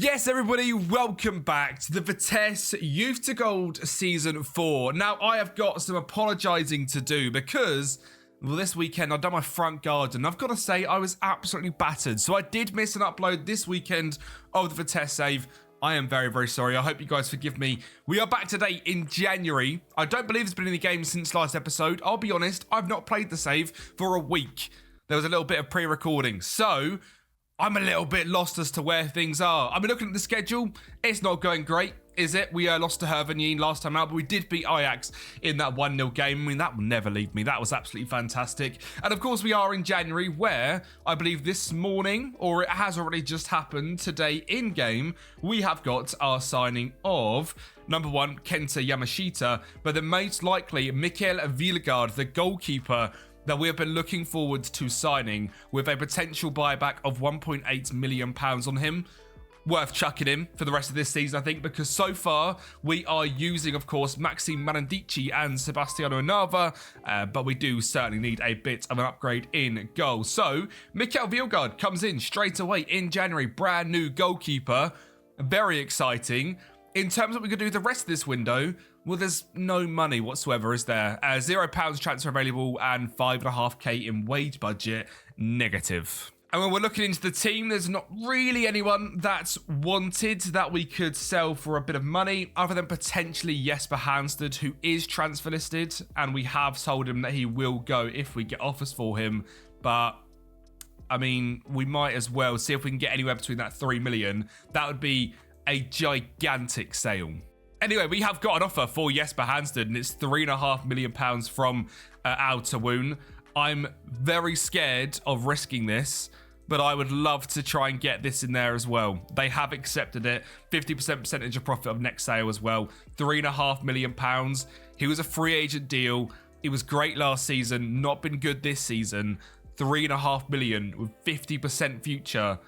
Yes, everybody, welcome back to the Vitesse Youth to Gold Season 4. Now, I have got some apologising to do because, well, this weekend I've done my front garden. I've got to say, I was absolutely battered. So I did miss an upload this weekend of the Vitesse save. I am very, very sorry. I hope you guys forgive me. We are back today in January. I don't believe there's been any games since last episode. I'll be honest, I've not played the save for a week. There was a little bit of pre-recording. So I'm a little bit lost as to where things are. I've been looking at the schedule. It's not going great, is it? We lost to Hervenien last time out, but we did beat Ajax in that 1-0 game. I mean, that will never leave me. That was absolutely fantastic. And of course, we are in January, where I believe this morning, or it has already just happened today in-game, we have got our signing of number 1, Kenta Yamashita, but then most likely Mikael Villegard, the goalkeeper, that we have been looking forward to signing with a potential buyback of £1.8 million on him. Worth chucking him for the rest of this season, I think, because so far we are using, of course, Maxime Manandici and Sebastiano Nava, but we do certainly need a bit of an upgrade in goal. So, Mikael Villegard comes in straight away in January, brand new goalkeeper, very exciting. In terms of what we could do the rest of this window, well, there's no money whatsoever, is there? £0 transfer available and 5.5k in wage budget, negative. And when we're looking into the team, there's not really anyone that's wanted that we could sell for a bit of money, other than potentially Yesper Hanstead, who is transfer listed, and we have told him that he will go if we get offers for him. But I mean, we might as well see if we can get anywhere between that 3 million. That would be a gigantic sale. Anyway, we have got an offer for Yesper Hanstead, and it's £3.5 million from Al Tawoon. I'm very scared of risking this, but I would love to try and get this in there as well. They have accepted it. 50% percentage of profit of next sale as well. £3.5 million. He was a free agent deal. He was great last season, not been good this season. £3.5 million with 50% future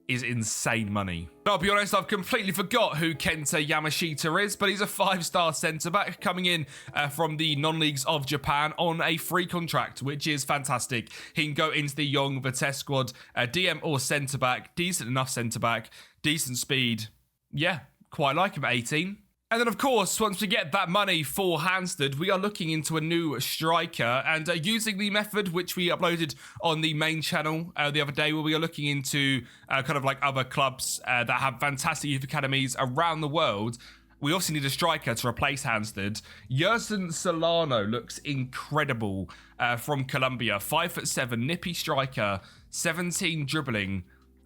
is insane money. But I'll be honest, I've completely forgot who Kenta Yamashita is, but he's a 5-star centre-back coming in from the non-leagues of Japan on a free contract, which is fantastic. He can go into the young Vitesse squad, DM or centre-back, decent enough centre-back, decent speed. Yeah, quite like him at 18. And then, of course, once we get that money for Hanstead, we are looking into a new striker and using the method which we uploaded on the main channel the other day, where we are looking into kind of like other clubs that have fantastic youth academies around the world. We also need a striker to replace Hanstead. Yerson Solano looks incredible from Colombia. 5'7", nippy striker, 17 dribbling,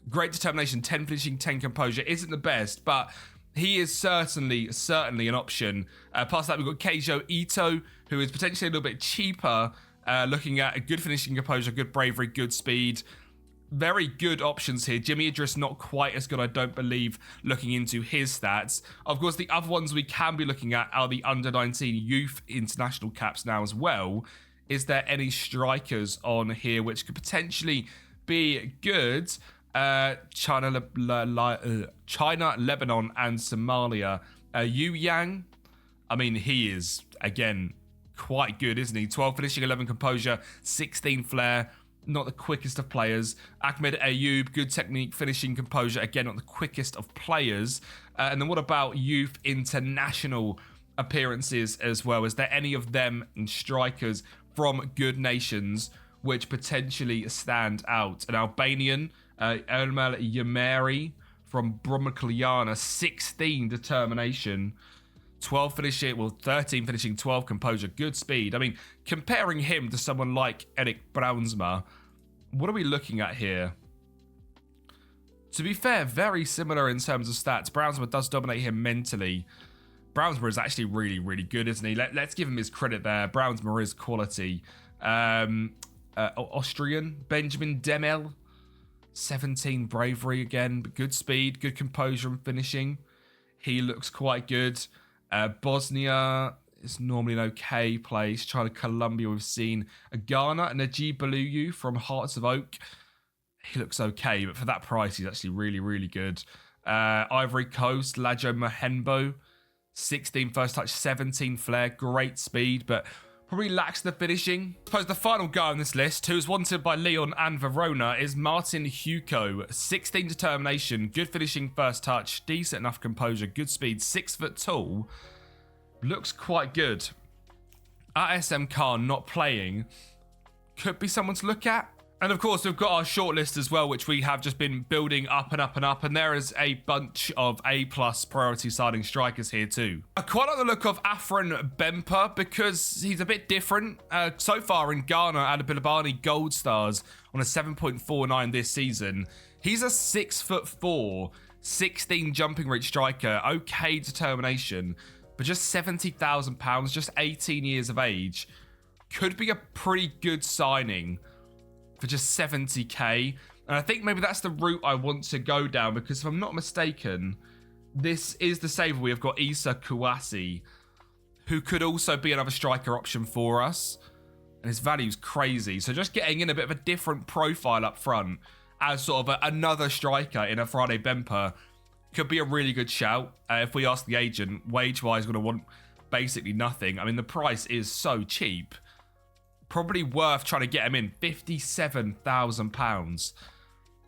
great determination, 10 finishing, 10 composure. Isn't the best, but he is certainly an option. Past that, we've got Keijo Ito, who is potentially a little bit cheaper, looking at a good finishing composure, good bravery, good speed. Very good options here. Jimmy Idris, not quite as good, I don't believe, looking into his stats. Of course, the other ones we can be looking at are the under-19 youth international caps now as well. Is there any strikers on here which could potentially be good? China, Lebanon, and Somalia. Yu Yang, I mean, he is, again, quite good, isn't he? 12 finishing, 11 composure, 16 flair, not the quickest of players. Ahmed Ayoub, good technique, finishing composure, again, not the quickest of players. And then what about youth international appearances as well? Is there any of them and strikers from good nations which potentially stand out? An Albanian, Elmel Yameri from Bromacliana, 16 determination, 12 finishing, well, 13 finishing, 12 composure, good speed. I mean, comparing him to someone like Erik Brownsma, what are we looking at here? To be fair, very similar in terms of stats. Brownsma does dominate him mentally. Brownsma is actually really, really good, isn't he? Let's give him his credit there. Brownsma is quality. Austrian, Benjamin Demel, 17 bravery again, but good speed, good composure and finishing. He looks quite good. Bosnia is normally an okay place. China, Colombia, we've seen. Ghana, Najib Baluyu from Hearts of Oak. He looks okay, but for that price, he's actually really, really good. Ivory Coast, Lajo Mahenbo, 16 first touch, 17 flair, great speed, but Probably lacks the finishing. I suppose the final guy on this list, who's wanted by Lyon and Verona, is Martin Hugo. 16 determination, good finishing first touch, decent enough composure, good speed, 6 foot tall. Looks quite good. At SM Khan not playing, could be someone to look at. And of course, we've got our shortlist as well, which we have just been building up and up and up. And there is a bunch of A+ priority signing strikers here too. I quite like the look of Afran Bemper because he's a bit different. So far in Ghana, Adebelabani Gold Stars on a 7.49 this season. He's a 6'4", 16 jumping reach striker. Okay determination, but just £70,000, just 18 years of age. Could be a pretty good signing for just 70k. And I think maybe that's the route I want to go down, because if I'm not mistaken, this is the saver. We have got Issa Kouassi, who could also be another striker option for us. And his value's crazy. So just getting in a bit of a different profile up front as sort of another striker in a Friday Bemper could be a really good shout. If we ask the agent, wage-wise, going to want basically nothing. I mean, the price is so cheap. Probably worth trying to get him in, £57,000.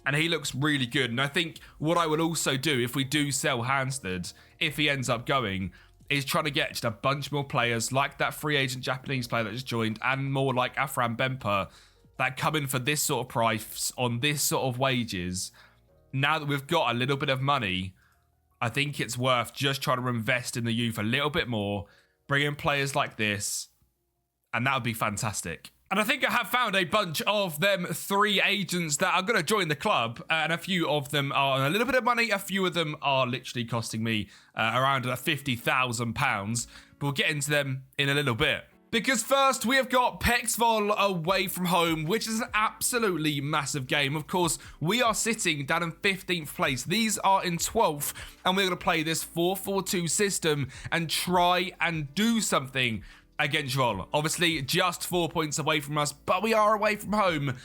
And he looks really good. And I think what I will also do if we do sell Hanstead, if he ends up going, is trying to get just a bunch more players like that free agent Japanese player that just joined, and more like Afran Bemper that come in for this sort of price on this sort of wages. Now that we've got a little bit of money, I think it's worth just trying to invest in the youth a little bit more, bring in players like this, and that would be fantastic. And I think I have found a bunch of them 3 agents that are going to join the club. And a few of them are on a little bit of money. A few of them are literally costing me around £50,000. But we'll get into them in a little bit. Because first, we have got PEC Zwolle away from home, which is an absolutely massive game. Of course, we are sitting down in 15th place. These are in 12th. And we're going to play this 4-4-2 system and try and do something against Zwolle. Obviously, just 4 points away from us, but we are away from home.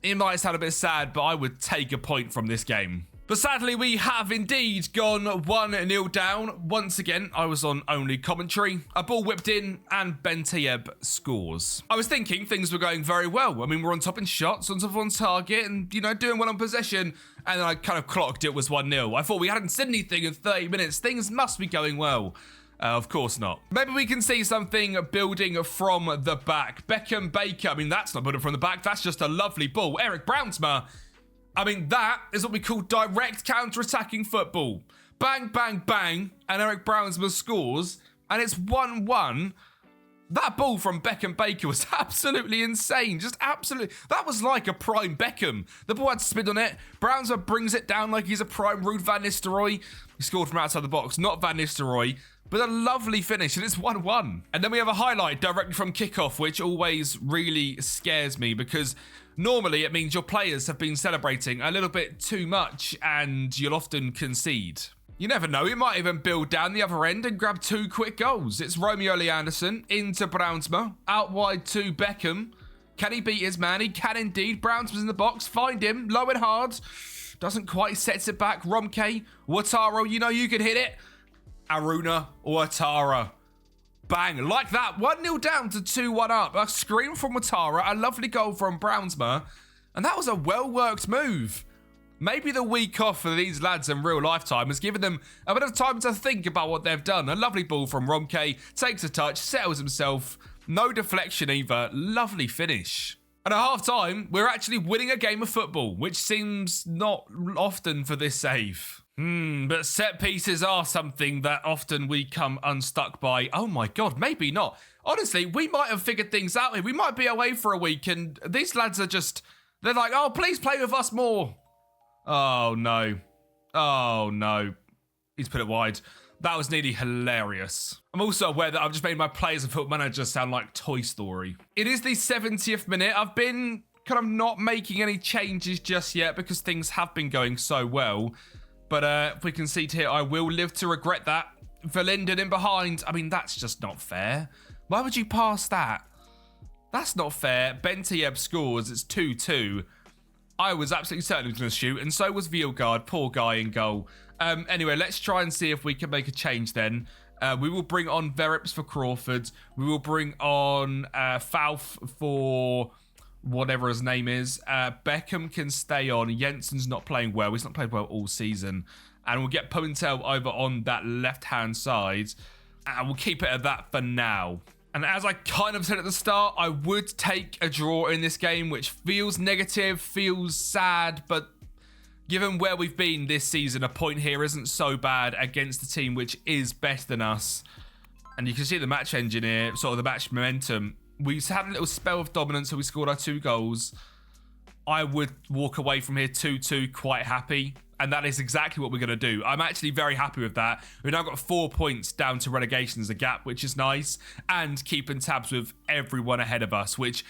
It might sound a bit sad, but I would take a point from this game. But sadly, we have indeed gone 1-0 down. Once again, I was on only commentary. A ball whipped in, and Bentayeb scores. I was thinking things were going very well. I mean, we're on top in shots, on top on target, and, you know, doing well on possession. And then I kind of clocked it was 1-0. I thought we hadn't said anything in 30 minutes. Things must be going well. Of course not. Maybe we can see something building from the back. Beckham Baker. I mean, that's not building from the back. That's just a lovely ball. Eric Brownsma. I mean, that is what we call direct counter-attacking football. Bang, bang, bang. And Eric Brownsma scores. And it's 1-1. That ball from Beckham Baker was absolutely insane. Just absolutely. That was like a prime Beckham. The ball had spin on it. Brownsma brings it down like he's a prime Ruud van Nistelrooy. He scored from outside the box. Not Van Nistelrooy. But a lovely finish, and it's 1-1. And then we have a highlight directly from kickoff, which always really scares me, because normally it means your players have been celebrating a little bit too much, and you'll often concede. You never know, you might even build down the other end and grab 2 quick goals. It's Romeo Lee Anderson into Brownsma, out wide to Beckham. Can he beat his man? He can indeed. Brownsma's in the box, find him, low and hard. Doesn't quite, sets it back. Romke, Wataro, you know you can hit it. Aruna Ouattara. Bang. Like that. 1-0 down to 2-1 up. A screen from Ouattara. A lovely goal from Brownsma. And that was a well-worked move. Maybe the week off for these lads in real lifetime has given them a bit of time to think about what they've done. A lovely ball from Romke. Takes a touch. Settles himself. No deflection either. Lovely finish. And at half-time, we're actually winning a game of football, which seems not often for this save. But set pieces are something that often we come unstuck by. Oh my God, maybe not. Honestly, we might have figured things out here. We might be away for a week and these lads are just, they're like, oh, please play with us more. Oh no. Oh no. He's put it wide. That was nearly hilarious. I'm also aware that I've just made my players and Football Manager sound like Toy Story. It is the 70th minute. I've been kind of not making any changes just yet because things have been going so well. But if we concede here, I will live to regret that. Verlinden in behind. I mean, that's just not fair. Why would you pass that? That's not fair. Bentayeb scores. It's 2-2. I was absolutely certain he was going to shoot, and so was Vielgaard. Poor guy in goal. Anyway, let's try and see if we can make a change then. We will bring on Verips for Crawford. We will bring on Falf for whatever his name is. Beckham can stay on. Jensen's not playing well. He's not played well all season. And we'll get Puentel over on that left-hand side. And we'll keep it at that for now. And as I kind of said at the start, I would take a draw in this game, which feels negative, feels sad, but given where we've been this season, a point here isn't so bad against a team which is better than us. And you can see the match engine here, sort of the match momentum. We've had a little spell of dominance, so we scored our 2 goals. I would walk away from here 2-2 quite happy. And that is exactly what we're going to do. I'm actually very happy with that. We've now got 4 points down to relegation as a gap, which is nice. And keeping tabs with everyone ahead of us, which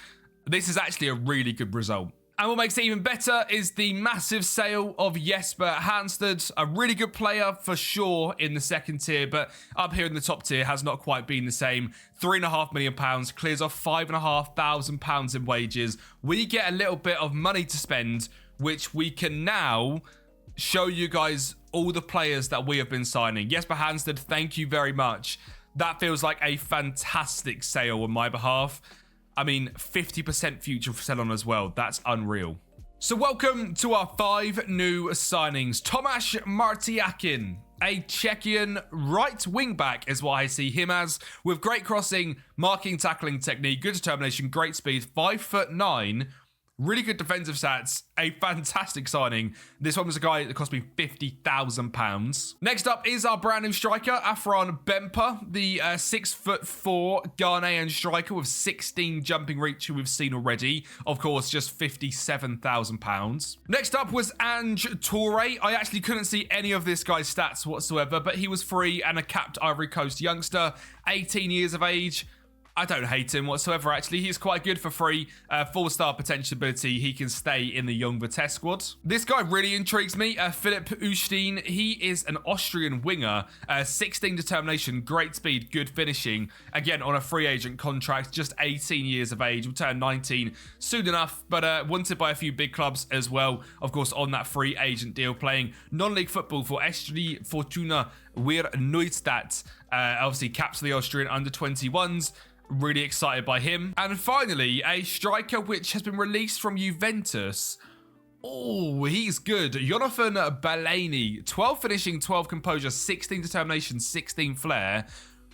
this is actually a really good result. And what makes it even better is the massive sale of Yesper at Hanstead. A really good player for sure in the second tier, but up here in the top tier has not quite been the same. £3.5 million, clears off £5,500 in wages. We get a little bit of money to spend, which we can now show you guys all the players that we have been signing. Yesper Hanstead, thank you very much. That feels like a fantastic sale on my behalf. I mean, 50% future for sell-on as well. That's unreal. So welcome to our 5 new signings. Tomasz Martiakin, a Czechian right wing-back is what I see him as, with great crossing, marking, tackling technique, good determination, great speed, 5'9", really good defensive stats, a fantastic signing. This one was a guy that cost me £50,000. Next up is our brand new striker, Afran Bempa, the 6'4" Ghanaian striker with 16 jumping reach who we've seen already. Of course, just £57,000. Next up was Ange Toure. I actually couldn't see any of this guy's stats whatsoever, but he was free and a capped Ivory Coast youngster, 18 years of age. I don't hate him whatsoever, actually. He's quite good for free. 4-star potential ability. He can stay in the young Vitesse squad. This guy really intrigues me. Philipp Ustein. He is an Austrian winger. 16 determination, great speed, good finishing. Again, on a free agent contract, just 18 years of age. Will turn 19 soon enough, but wanted by a few big clubs as well. Of course, on that free agent deal, playing non-league football for SG Fortuna Wir Neustadt. Obviously, caps the Austrian under-21s. Really excited by him. And finally, a striker which has been released from Juventus. Oh, he's good. Jonathan Balani, 12 finishing, 12 composure, 16 determination, 16 flair.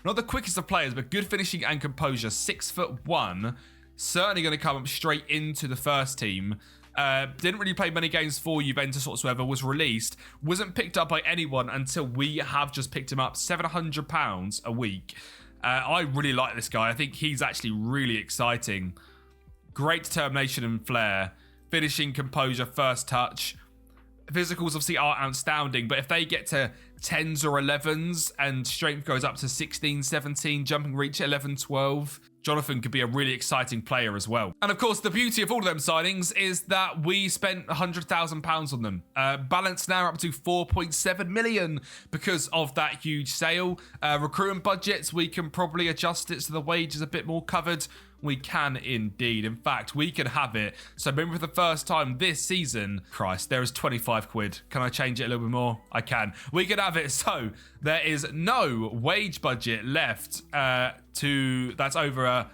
Not the quickest of players, but good finishing and composure. 6'1". Certainly going to come up straight into the first team. Didn't really play many games for Juventus whatsoever, was released, wasn't picked up by anyone until we have just picked him up. £700 a week. I really like this guy. I think he's actually really exciting. Great determination and flair. Finishing, composure, first touch. Physicals obviously are outstanding, but if they get to 10s or 11s and strength goes up to 16, 17, jumping reach 11, 12, Jonathan could be a really exciting player as well. And of course, the beauty of all of them signings is that we spent £100,000 on them. Balance now up to 4.7 million because of that huge sale. Recruitment budgets, we can probably adjust it so the wage is a bit more covered. We can indeed. In fact, we can have it. So maybe for the first time this season, Christ, there is 25 quid. Can I change it a little bit more? I can. We can have it. So there is no wage budget left that's over,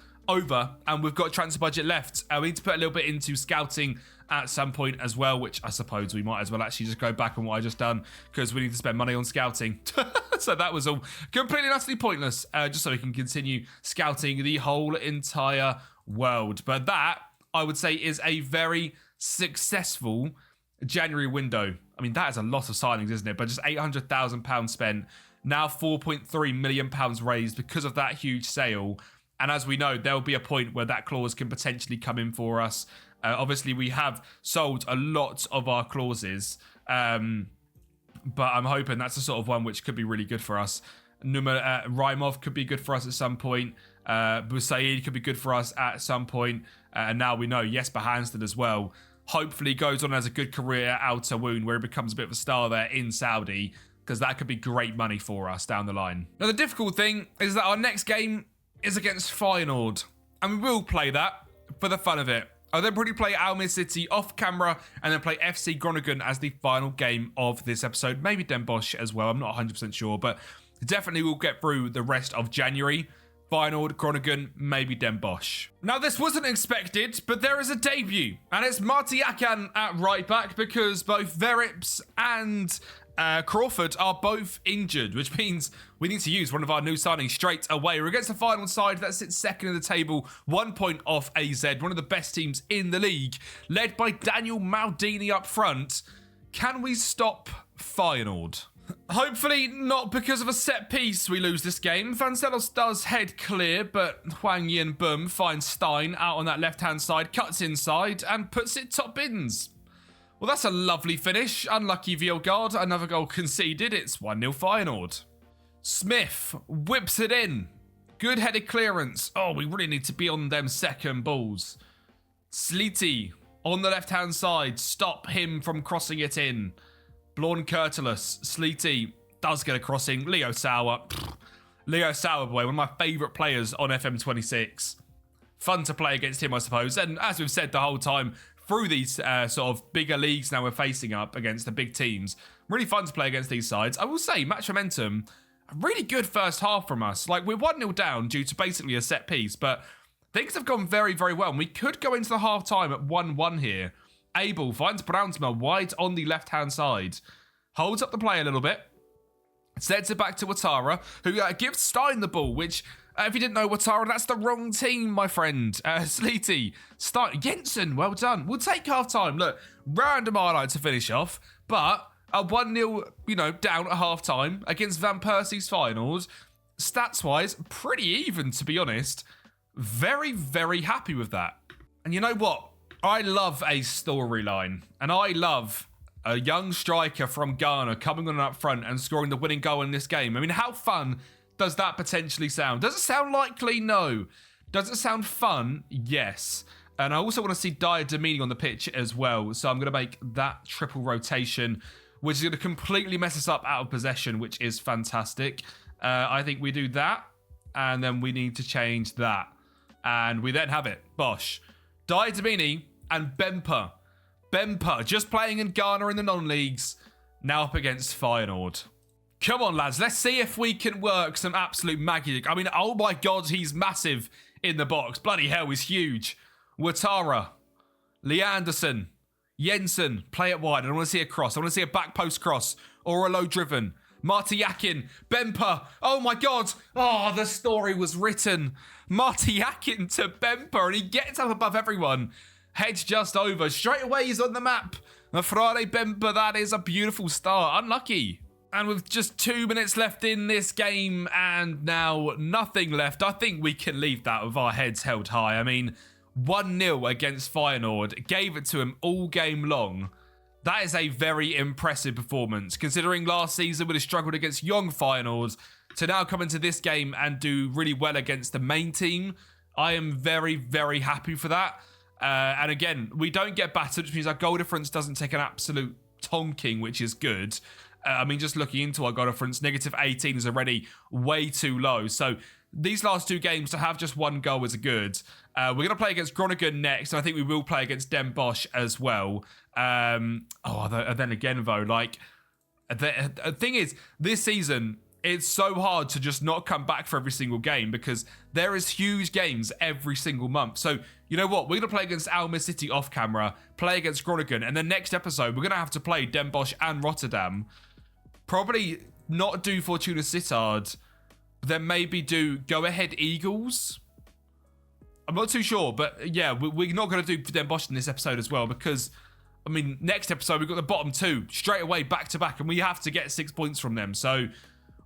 and we've got transfer budget left. We need to put a little bit into scouting at some point as well, which I suppose we might as well actually just go back on what I just done because we need to spend money on scouting. So that was all completely and utterly pointless, just so we can continue scouting the whole entire world. But that, I would say, is a very successful January window. I mean, that is a lot of signings, isn't it? But just £800,000 spent. Now £4.3 million raised because of that huge sale. And as we know, there will be a point where that clause can potentially come in for us. Obviously, we have sold a lot of our clauses. But I'm hoping that's the sort of one which could be really good for us. Raimov could be good for us at some point. Boussaid could be good for us at some point. And now we know Jesper Hanstead as well. Hopefully goes on as a good career at Al Tawoon, where he becomes a bit of a star there in Saudi, because that could be great money for us down the line. Now, the difficult thing is that our next game is against Feyenoord, and we will play that for the fun of it. I'll then probably play Almere City off camera and then play FC Groningen as the final game of this episode. Maybe Den Bosch as well. I'm not 100% sure, but definitely will get through the rest of January. Feyenoord, Groningen, maybe Den Bosch. Now, this wasn't expected, but there is a debut, and it's Marty Akan at right back because both Verips and Crawford are both injured, which means we need to use one of our new signings straight away. We're against the final side that sits second in the table, 1 point off AZ, one of the best teams in the league, led by Daniel Maldini up front. Can we stop Feyenoord? Hopefully not because of a set piece we lose this game. Vanzelos does head clear, but Hwang Yin Bum finds Stein out on that left-hand side, cuts inside and puts it top bins. Well, that's a lovely finish. Unlucky Vielgaard, another goal conceded. It's 1-0 Feyenoord. Smith whips it in. Good headed clearance. Oh, we really need to be on them second balls. Sleety on the left-hand side. Stop him from crossing it in. Blorn Kurtulus. Sleety does get a crossing. Leo Sauer. Leo Sauer, boy, one of my favourite players on FM26. Fun to play against him, I suppose. And as we've said the whole time, through these sort of bigger leagues now we're facing up against the big teams, really fun to play against these sides. I will say, match momentum, a really good first half from us. Like, we're 1-0 down due to basically a set piece, but things have gone very, very well. And we could go into the half-time at 1-1 here. Abel finds Brownsma wide on the left-hand side. Holds up the play a little bit. Sends it back to Ouattara, who gives Stein the ball, which, if you didn't know Ouattara, that's the wrong team, my friend. Sleety, Stein, Jensen, well done. We'll take half-time. Look, random highlight to finish off, but a 1-0, down at half-time against Van Persie's Feyenoord. Stats-wise, pretty even, to be honest. Very, very happy with that. And you know what? I love a storyline, and I love a young striker from Ghana coming on up front and scoring the winning goal in this game. I mean, how fun does that potentially sound? Does it sound likely? No. Does it sound fun? Yes. And I also want to see Dyer Domini on the pitch as well, so I'm going to make that triple rotation, which is going to completely mess us up out of possession, which is fantastic. I think we do that, and then we need to change that. And we then have it. Bosch. Dyer Domini and Bemper. Bemper, just playing in Ghana in the non-leagues, now up against Feyenoord. Come on, lads, let's see if we can work some absolute magic. I mean, oh my God, he's massive in the box. Bloody hell, he's huge. Ouattara, Lee Anderson, Jensen, play it wide. I don't want to see a cross. I want to see a back post cross or a low driven. Marty Yakin, Bemper. Oh my God. Oh, the story was written. Marty Yakin to Bemper, and he gets up above everyone. Heads just over. Straight away, he's on the map. Friday Bemper, that is a beautiful start. Unlucky. And with just 2 minutes left in this game and now nothing left, I think we can leave that with our heads held high. I mean, 1-0 against Feyenoord. Gave it to him all game long. That is a very impressive performance, considering last season we'd have struggled against young Feyenoord to now come into this game and do really well against the main team. I am very, very happy for that. And again, we don't get battered, which means our goal difference doesn't take an absolute tonking, which is good. I mean, just looking into our goal difference, negative 18 is already way too low. So these last two games, to have just one goal is good. We're going to play against Groningen next, and I think we will play against Den Bosch as well. Then again, though, like, the thing is, this season, it's so hard to just not come back for every single game because there is huge games every single month. So, you know what? We're going to play against Almere City off camera, play against Groningen, and then next episode, we're going to have to play Den Bosch and Rotterdam. Probably not do Fortuna Sittard, but then maybe do Go Ahead Eagles. I'm not too sure, but yeah, we're not going to do Den Bosch in this episode as well because, I mean, next episode, we've got the bottom two straight away, back to back, and we have to get 6 points from them. So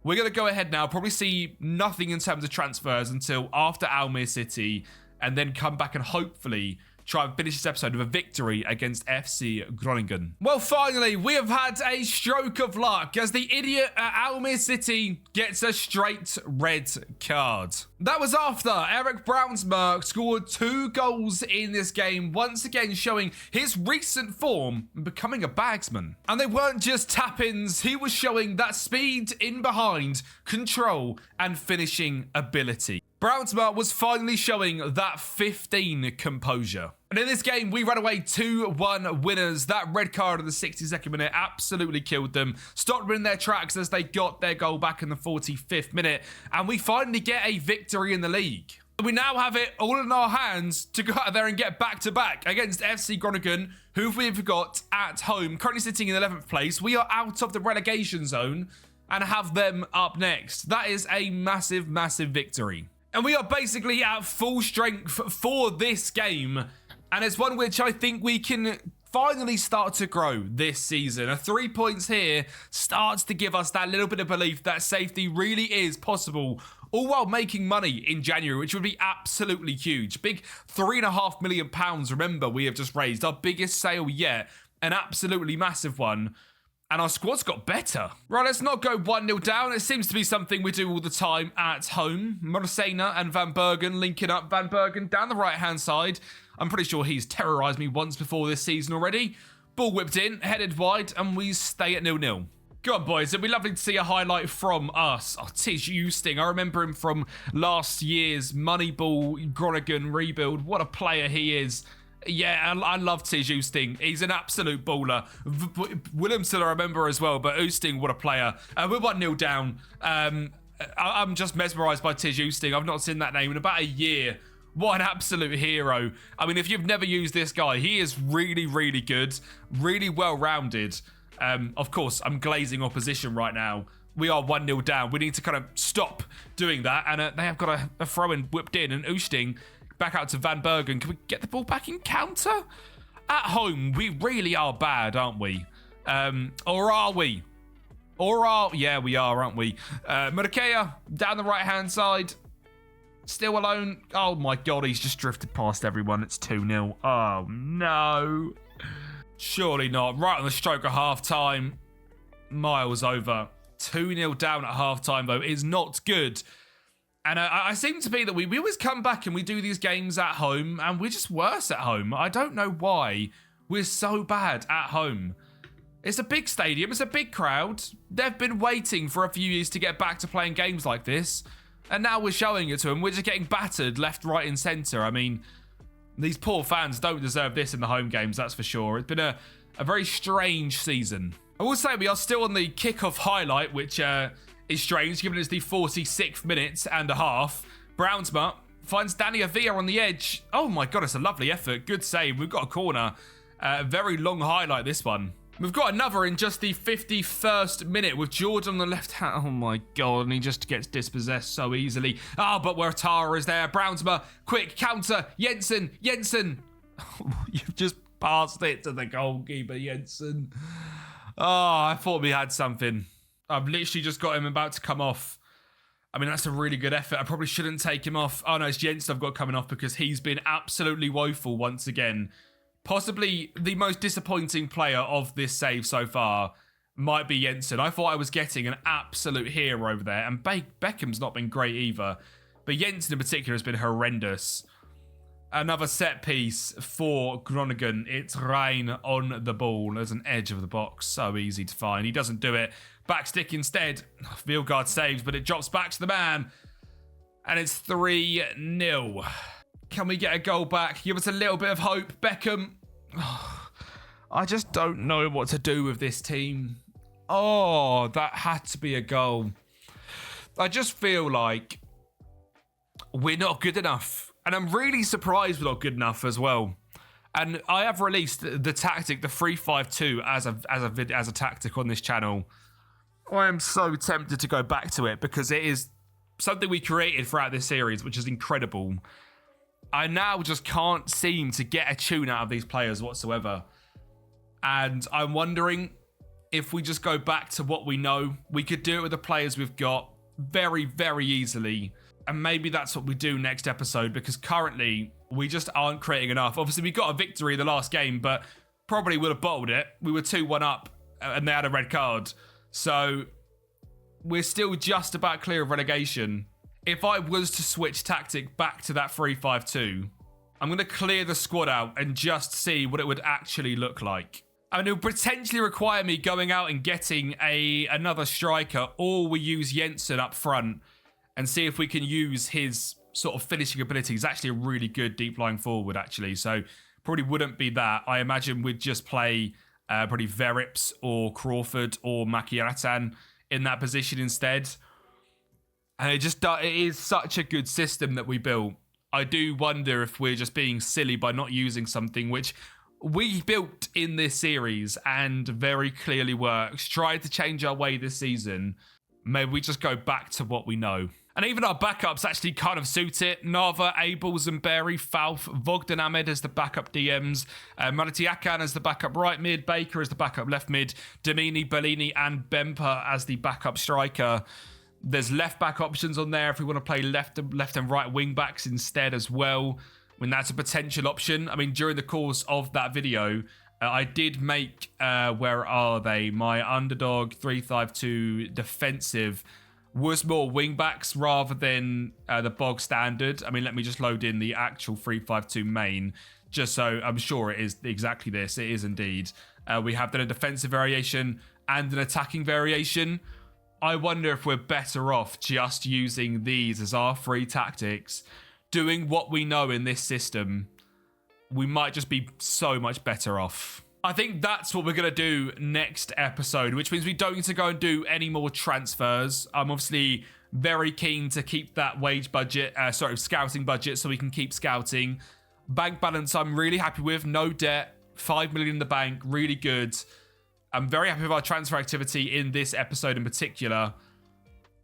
we're going to go ahead now, probably see nothing in terms of transfers until after Almere City, and then come back and hopefully try and finish this episode with a victory against FC Groningen. Well, finally, we have had a stroke of luck as the idiot at Almere City gets a straight red card. That was after Eric Brownsma scored 2 goals in this game, once again showing his recent form and becoming a bagsman. And they weren't just tap-ins, he was showing that speed in behind, control, and finishing ability. Brownsma was finally showing that 15 composure. And in this game, we ran away 2-1 winners. That red card in the 62nd minute absolutely killed them. Stopped them in their tracks as they got their goal back in the 45th minute. And we finally get a victory in the league. We now have it all in our hands to go out there and get back-to-back against FC Groningen, who we've got at home, currently sitting in 11th place. We are out of the relegation zone and have them up next. That is a massive, massive victory. And we are basically at full strength for this game. And it's one which I think we can finally start to grow this season. 3 points here starts to give us that little bit of belief that safety really is possible, all while making money in January, which would be absolutely huge. Big £3.5 million, remember, we have just raised. Our biggest sale yet, an absolutely massive one. And our squad's got better. Right, let's not go 1-0 down. It seems to be something we do all the time at home. Morsena and Van Bergen linking up. Van Bergen down the right-hand side. I'm pretty sure he's terrorised me once before this season already. Ball whipped in, headed wide, and we stay at 0-0. Go on, boys. It'd be lovely to see a highlight from us. Oh, Tish Eusting. I remember him from last year's Moneyball Groningen rebuild. What a player he is. Yeah, I love Tish Eusting. He's an absolute baller. Williamson I remember as well, but Eusting, what a player. We're 1-0 down. I'm just mesmerised by Tish Eusting. I've not seen that name in about a year. What an absolute hero. I mean, if you've never used this guy, he is really, really good. Really well-rounded. Of course, I'm glazing opposition right now. We are 1-0 down. We need to kind of stop doing that. And they have got a throw-in whipped in. And Eusting back out to Van Bergen. Can we get the ball back in counter? At home, we really are bad, aren't we? Or are we? Yeah, we are, aren't we? Murkea down the right-hand side. Still alone. Oh, my God. He's just drifted past everyone. It's 2-0. Oh, no. Surely not. Right on the stroke of half-time. Miles over. 2-0 down at half-time, though, is not good. And I seem to be that we always come back and we do these games at home, and we're just worse at home. I don't know why we're so bad at home. It's a big stadium. It's a big crowd. They've been waiting for a few years to get back to playing games like this. And now we're showing it to them. We're just getting battered left, right, and centre. I mean, these poor fans don't deserve this in the home games, that's for sure. It's been a very strange season. I will say we are still on the kick-off highlight, which is strange, given it's the 46th minute and a half. Brownsma finds Danny Avila on the edge. Oh my God, it's a lovely effort. Good save. We've got a corner. Very long highlight, this one. We've got another in just the 51st minute with Jordan on the left hand. Oh my God, and he just gets dispossessed so easily. Oh, but where Tara is there. Brownsma, quick counter. Jensen. You've just passed it to the goalkeeper, Jensen. Oh, I thought we had something. I've literally just got him about to come off. I mean, that's a really good effort. I probably shouldn't take him off. Oh no, it's Jensen I've got coming off because he's been absolutely woeful once again. Possibly the most disappointing player of this save so far might be Jensen. I thought I was getting an absolute hero over there, and Beckham's not been great either. But Jensen in particular has been horrendous. Another set piece for Groningen. It's Rein on the ball. There's an edge of the box. So easy to find. He doesn't do it. Backstick instead. Veelgaard saves, but it drops back to the man. And it's 3-0. Can we get a goal back? Give us a little bit of hope. Beckham. Oh, I just don't know what to do with this team. Oh, that had to be a goal. I just feel like we're not good enough. And I'm really surprised we're not good enough as well. And I have released the tactic, the 3-5-2, as a tactic on this channel. I am so tempted to go back to it because it is something we created throughout this series, which is incredible. I now just can't seem to get a tune out of these players whatsoever. And I'm wondering if we just go back to what we know. We could do it with the players we've got very, very easily. And maybe that's what we do next episode, because currently we just aren't creating enough. Obviously, we got a victory in the last game, but probably would have bottled it. We were 2-1 up and they had a red card. So we're still just about clear of relegation. If I was to switch tactic back to that 3-5-2, I'm going to clear the squad out and just see what it would actually look like. I mean, it would potentially require me going out and getting another striker, or we use Jensen up front and see if we can use his sort of finishing ability. He's actually a really good deep lying forward, actually. So probably wouldn't be that. I imagine we'd just play probably Verips or Crawford or Makiaratan in that position instead. And it is such a good system that we built. I do wonder if we're just being silly by not using something which we built in this series and very clearly works. Tried to change our way this season. Maybe we just go back to what we know. And even our backups actually kind of suit it. Nava, Abel, Zamberi, Falf, Vogden Ahmed as the backup DMs, Malati Akan as the backup right mid, Baker as the backup left mid, Domini, Bellini and Bemper as the backup striker. There's left back options on there if we want to play left and right wing backs instead as well. I mean, that's a potential option. I mean, during the course of that video, I did make, where are they? My underdog 352 defensive was more wing backs rather than the bog standard. I mean, let me just load in the actual 352 main, just so I'm sure it is exactly this. It is indeed. We have then a defensive variation and an attacking variation. I wonder if we're better off just using these as our free tactics, doing what we know in this system. We might just be so much better off. I think that's what we're going to do next episode, which means we don't need to go and do any more transfers. I'm obviously very keen to keep that wage budget, scouting budget, so we can keep scouting. Bank balance I'm really happy with, no debt, 5 million in the bank, really good. I'm very happy with our transfer activity in this episode in particular.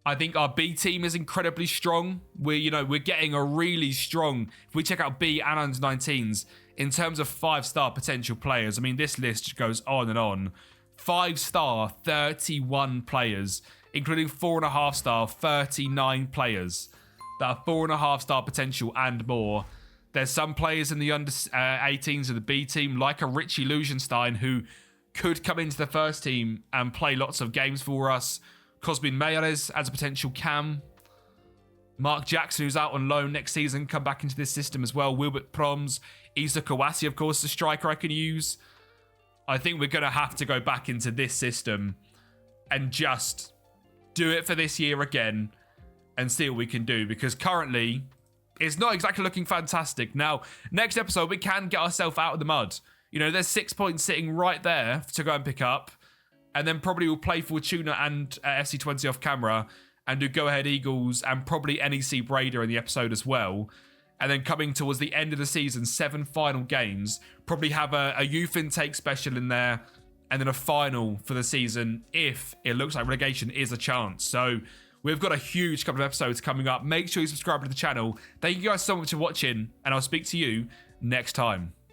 I think our B team is incredibly strong. We're getting a really strong, if we check out B and under 19s, in terms of 5-star potential players. I mean, this list goes on and on. 5-star, 31 players, including 4.5-star, 39 players that are 4.5-star potential and more. There's some players in the under 18s of the B team, like a Richie Lugenstein, who could come into the first team and play lots of games for us. Cosmin Mayres as a potential cam. Mark Jackson, who's out on loan next season, come back into this system as well. Wilbert Proms, Isa Kawasi, of course, the striker I can use. I think we're going to have to go back into this system and just do it for this year again and see what we can do, because currently it's not exactly looking fantastic. Now, next episode, we can get ourselves out of the mud. There's 6 points sitting right there to go and pick up. And then probably we'll play Fortuna and FC20 off camera and do Go Ahead Eagles and probably NEC Breda in the episode as well. And then coming towards the end of the season, 7 final games, probably have a youth intake special in there and then a final for the season if it looks like relegation is a chance. So we've got a huge couple of episodes coming up. Make sure you subscribe to the channel. Thank you guys so much for watching, and I'll speak to you next time.